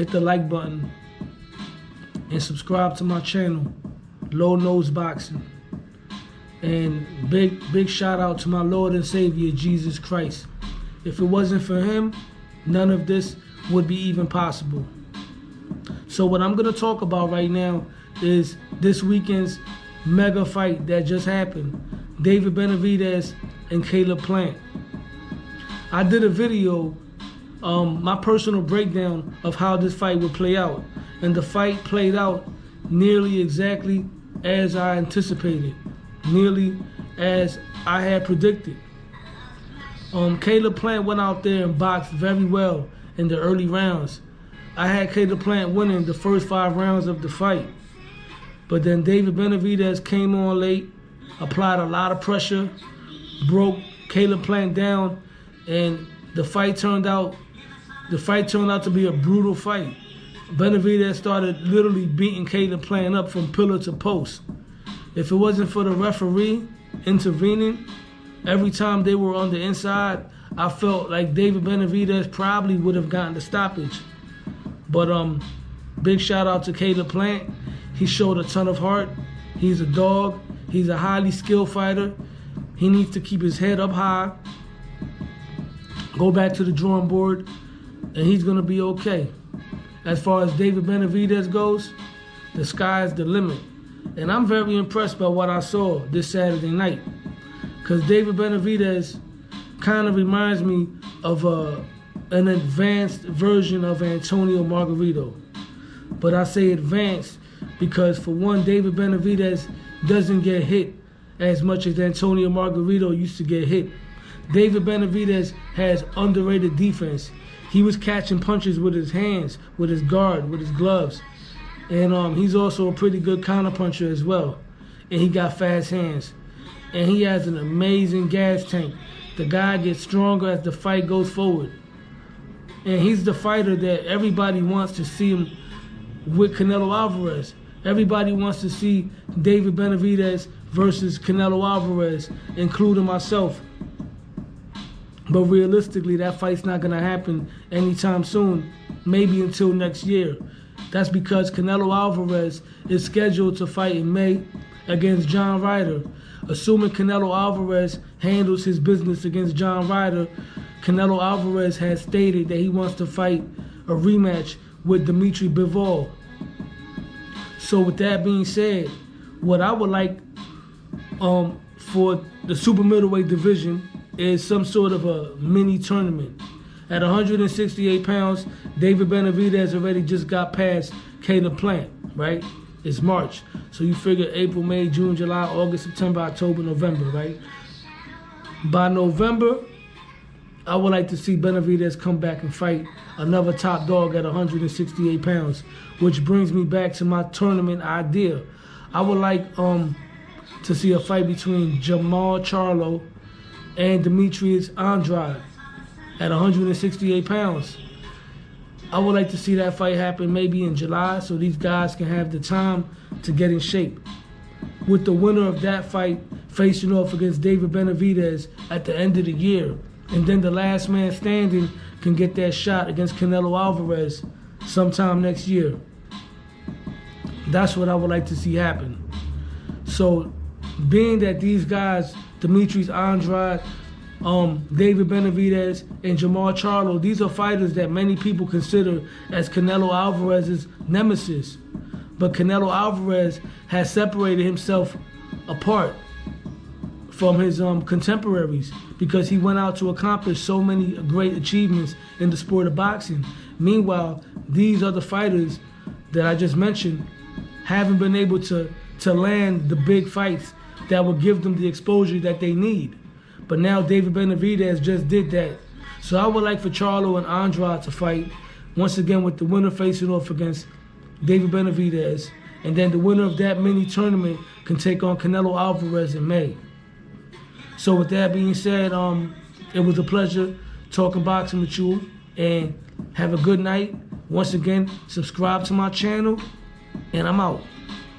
hit the like button and subscribe to my channel, Low Nose Boxing. And big shout out to my Lord and Savior, Jesus Christ. If it wasn't for him, none of this would be even possible. So what I'm gonna talk about right now is this weekend's mega fight that just happened. David Benavidez and Caleb Plant. I did a video, my personal breakdown of how this fight would play out. And the fight played out nearly exactly as I anticipated, nearly as I had predicted. Caleb Plant went out there and boxed very well in the early rounds. I had Caleb Plant winning the first 5 rounds of the fight. But then David Benavidez came on late, applied a lot of pressure, broke Caleb Plant down, and the fight turned out to be a brutal fight. Benavidez started literally beating Caleb Plant up from pillar to post. If it wasn't for the referee intervening, every time they were on the inside, I felt like David Benavidez probably would have gotten the stoppage. But big shout out to Caleb Plant. He showed a ton of heart. He's a dog. He's a highly skilled fighter. He needs to keep his head up high, go back to the drawing board, and he's gonna be okay. As far as David Benavidez goes, the sky's the limit. And I'm very impressed by what I saw this Saturday night. Because David Benavidez kind of reminds me of an advanced version of Antonio Margarito. But I say advanced because, for one, David Benavidez doesn't get hit as much as Antonio Margarito used to get hit. David Benavidez has underrated defense. He was catching punches with his hands, with his guard, with his gloves. And he's also a pretty good counterpuncher as well. And he got fast hands. And he has an amazing gas tank. The guy gets stronger as the fight goes forward. And he's the fighter that everybody wants to see him with Canelo Alvarez. Everybody wants to see David Benavidez versus Canelo Alvarez, including myself. But realistically, that fight's not going to happen anytime soon, maybe until next year. That's because Canelo Alvarez is scheduled to fight in May against John Ryder. Assuming Canelo Alvarez handles his business against John Ryder, Canelo Alvarez has stated that he wants to fight a rematch with Dimitri Bivol. So with that being said, what I would like for the super middleweight division is some sort of a mini tournament. At 168 pounds, David Benavidez already just got past Caleb Plant, right? It's March. So you figure April, May, June, July, August, September, October, November, right? By November, I would like to see Benavidez come back and fight another top dog at 168 pounds, which brings me back to my tournament idea. I would like to see a fight between Jamal Charlo and Demetrius Andrade at 168 pounds. I would like to see that fight happen maybe in July so these guys can have the time to get in shape. With the winner of that fight facing off against David Benavidez at the end of the year. And then the last man standing can get that shot against Canelo Alvarez sometime next year. That's what I would like to see happen. So being that these guys, Demetrius Andrade, David Benavidez, and Jamal Charlo, these are fighters that many people consider as Canelo Alvarez's nemesis. But Canelo Alvarez has separated himself apart from his contemporaries because he went out to accomplish so many great achievements in the sport of boxing. Meanwhile, these other fighters that I just mentioned haven't been able to land the big fights that will give them the exposure that they need. But now David Benavidez just did that. So I would like for Charlo and Andrade to fight, once again with the winner facing off against David Benavidez. And then the winner of that mini tournament can take on Canelo Alvarez in May. So with that being said, it was a pleasure talking boxing with you. And have a good night. Once again, subscribe to my channel. And I'm out.